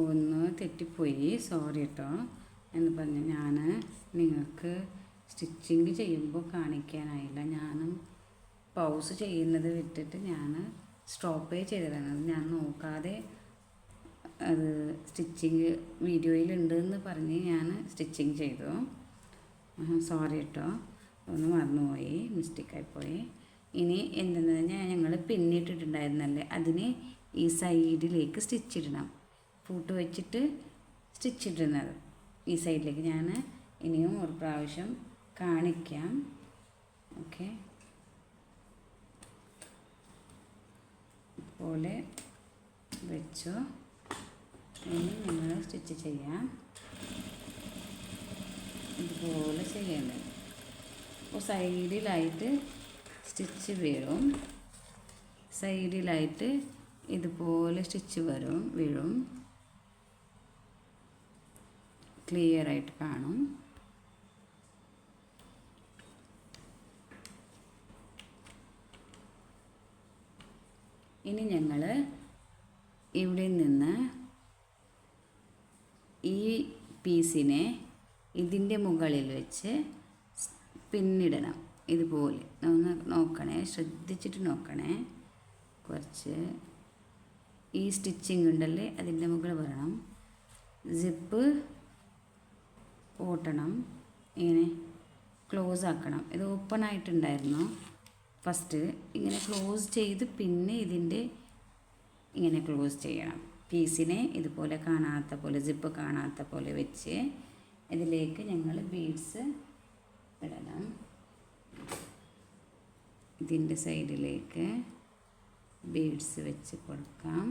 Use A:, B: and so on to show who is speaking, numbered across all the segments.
A: ഒന്ന് തെറ്റിപ്പോയി, സോറി കേട്ടോ എന്ന് പറഞ്ഞ് ഞാൻ നിങ്ങൾക്ക് സ്റ്റിച്ചിങ് ചെയ്യുമ്പോൾ കാണിക്കാനായില്ല. ഞാനും പൗസ് ചെയ്യുന്നത് വിട്ടിട്ട് ഞാൻ സ്റ്റോപ്പേ ചെയ്തതാണ്. ഞാൻ നോക്കാതെ അത് സ്റ്റിച്ചിങ് വീഡിയോയിലുണ്ടെന്ന് പറഞ്ഞ് ഞാൻ സ്റ്റിച്ചിങ് ചെയ്തു. സോറി കേട്ടോ, ഒന്ന് മറന്നുപോയി, മിസ്റ്റേക്കായിപ്പോയി. ഇനി എന്തെന്ന് പറഞ്ഞാൽ ഞങ്ങൾ പിന്നിട്ടിട്ടുണ്ടായിരുന്നല്ലേ, അതിന് ഈ സൈഡിലേക്ക് സ്റ്റിച്ചിടണം. ഫൂട്ട് വെച്ചിട്ട് സ്റ്റിച്ചിടുന്നത് ഈ സൈഡിലേക്ക് ഞാൻ ഇനിയും ഒരു പ്രാവശ്യം കാണിക്കാം. ഓക്കെ, ഇതുപോലെ വെച്ചോ. ഇനി നിങ്ങൾ സ്റ്റിച്ച് ചെയ്യാം. ഇതുപോലെ ചെയ്യേണ്ടത്. അപ്പോൾ സൈഡിലായിട്ട് സ്റ്റിച്ച് വീഴും, സൈഡിലായിട്ട് ഇതുപോലെ സ്റ്റിച്ച് വീഴും, ക്ലിയറായിട്ട് കാണും. ഇനി ഞങ്ങൾ ഇവിടെ നിന്ന് ഈ പീസിനെ ഇതിൻ്റെ മുകളിൽ വെച്ച് പിന്നിടണം. ഇതുപോലെ ഒന്ന് നോക്കണേ, ശ്രദ്ധിച്ചിട്ട് നോക്കണേ. കുറച്ച് ഈ സ്റ്റിച്ചിങ് ഉണ്ടല്ലേ അതിൻ്റെ മുകളിൽ വരണം. സിപ്പ് ഓട്ടണം, ഇങ്ങനെ ക്ലോസ് ആക്കണം. ഇത് ഓപ്പൺ ആയിട്ടുണ്ടായിരുന്നു ഫസ്റ്റ്, ഇങ്ങനെ ക്ലോസ് ചെയ്ത് പിന്നെ ഇതിൻ്റെ ഇങ്ങനെ ക്ലോസ് ചെയ്യണം. പീസിനെ ഇതുപോലെ കാണാത്ത പോലെ, സിപ്പ് കാണാത്ത പോലെ വെച്ച് ഇതിലേക്ക് ഞങ്ങൾ ബീഡ്സ് ഇടണം. ഇതിൻ്റെ സൈഡിലേക്ക് ബീഡ്സ് വെച്ച് കൊടുക്കാം.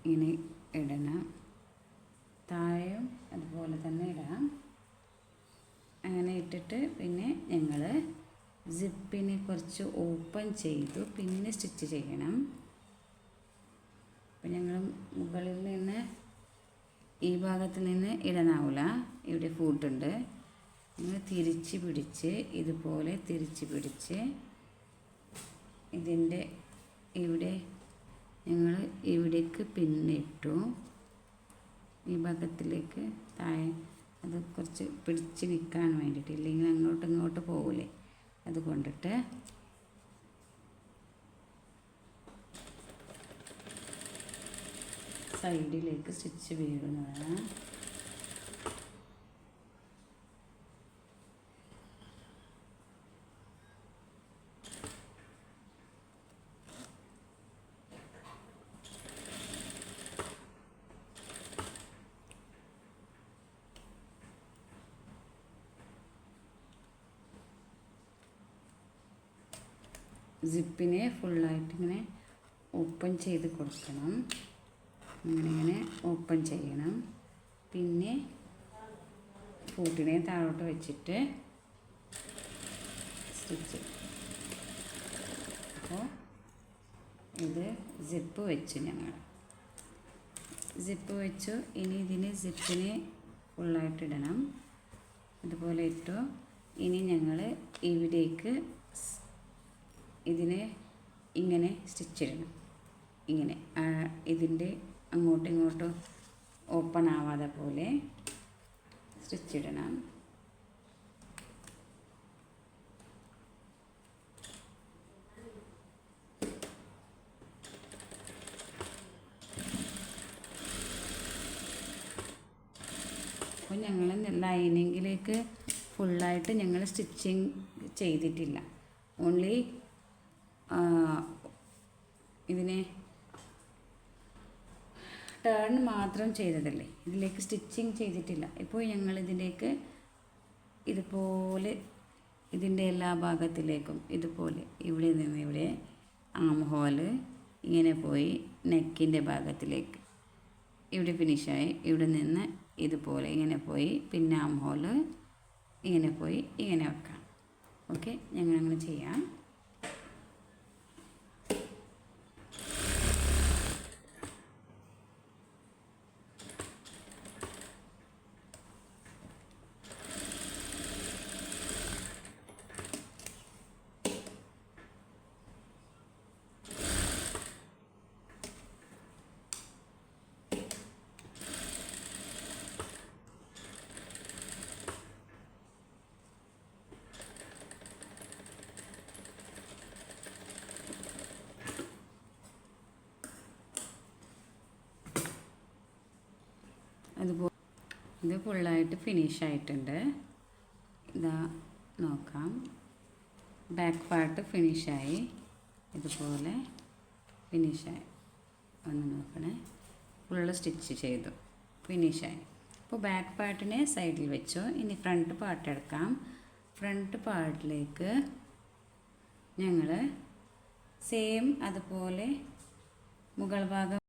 A: ഇങ്ങനെ ഇടണം. താഴെയും അതുപോലെ തന്നെ ഇടാം. അങ്ങനെ ഇട്ടിട്ട് പിന്നെ ഞങ്ങൾ സിപ്പിനെ കുറച്ച് ഓപ്പൺ ചെയ്തു പിന്നെ സ്റ്റിച്ച് ചെയ്യണം. അപ്പം ഞങ്ങൾ മുകളിൽ നിന്ന് ഈ ഭാഗത്ത് നിന്ന് ഇടാനാവില്ല, ഇവിടെ ഫൂട്ടുണ്ട്. നിങ്ങൾ തിരിച്ച് പിടിച്ച് ഇതുപോലെ തിരിച്ച് പിടിച്ച് ഇതിൻ്റെ ഇവിടെ ഞങ്ങൾ ഇവിടേക്ക് പിന്നിട്ടു. ഈ ഭാഗത്തിലേക്ക് താഴെ അത് കുറച്ച് പിടിച്ച് നിൽക്കാൻ വേണ്ടിയിട്ട്, ഇല്ലെങ്കിൽ അങ്ങോട്ട് ഇങ്ങോട്ട് പോകില്ലേ, അത് കൊണ്ടിട്ട് സൈഡിലേക്ക് സ്റ്റിച്ച് വീഴുന്നതാണ്. സിപ്പിനെ ഫുള്ളായിട്ട് ഇങ്ങനെ ഓപ്പൺ ചെയ്ത് കൊടുക്കണം. ഇങ്ങനെ ഓപ്പൺ ചെയ്യണം. പിന്നെ ഫൂട്ടിനെ താഴോട്ട് വെച്ചിട്ട് സ്റ്റിച്ച്. അപ്പോൾ ഇത് സിപ്പ് വെച്ചു, ഞങ്ങൾ സിപ്പ് വെച്ചു. ഇനി ഇതിന് സിപ്പിനെ ഫുള്ളായിട്ട് ഇടണം. അതുപോലെ ഇട്ടു. ഇനി ഞങ്ങൾ ഇവിടേക്ക് ഇതിനെ ഇങ്ങനെ സ്റ്റിച്ചിടണം. ഇങ്ങനെ ഇതിൻ്റെ അങ്ങോട്ടും ഇങ്ങോട്ടും ഓപ്പൺ ആവാതെ പോലെ സ്റ്റിച്ചിടണം. അപ്പോൾ ഞങ്ങൾ ലൈനിങ്ങിലേക്ക് ഫുള്ളായിട്ട് ഞങ്ങൾ സ്റ്റിച്ചിങ് ചെയ്തിട്ടില്ല. ഓൺലി ഇതിനെ ടേൺ മാത്രം ചെയ്തതല്ലേ, ഇതിലേക്ക് സ്റ്റിച്ചിങ് ചെയ്തിട്ടില്ല. ഇപ്പോൾ ഞങ്ങൾ ഇതിലേക്ക് ഇതുപോലെ ഇതിൻ്റെ എല്ലാ ഭാഗത്തിലേക്കും ഇതുപോലെ ഇവിടെ നിന്ന് ഇവിടെ ആം ഹോള് ഇങ്ങനെ പോയി നെക്കിൻ്റെ ഭാഗത്തിലേക്ക് ഇവിടെ ഫിനിഷായി. ഇവിടെ നിന്ന് ഇതുപോലെ ഇങ്ങനെ പോയി പിന്നെ ആം ഹോള് ഇങ്ങനെ പോയി ഇങ്ങനെ വെക്കാം. ഓക്കെ, ഞങ്ങൾ അങ്ങനെ ചെയ്യാം. ഇത് ഫുള്ളായിട്ട് ഫിനിഷ് ആയിട്ടുണ്ട്. ഇതാ നോക്കാം, ബാക്ക് പാർട്ട് ഫിനിഷായി, ഇതുപോലെ ഫിനിഷായി. ഒന്ന് നോക്കണേ, ഫുള്ള് സ്റ്റിച്ച് ചെയ്തു, ഫിനിഷായി. അപ്പോൾ ബാക്ക് പാർട്ടിനെ സൈഡിൽ വെച്ചു. ഇനി ഫ്രണ്ട് പാർട്ട് എടുക്കാം. ഫ്രണ്ട് പാർട്ടിലേക്ക് ഞങ്ങൾ സെയിം അതുപോലെ മുകൾ ഭാഗം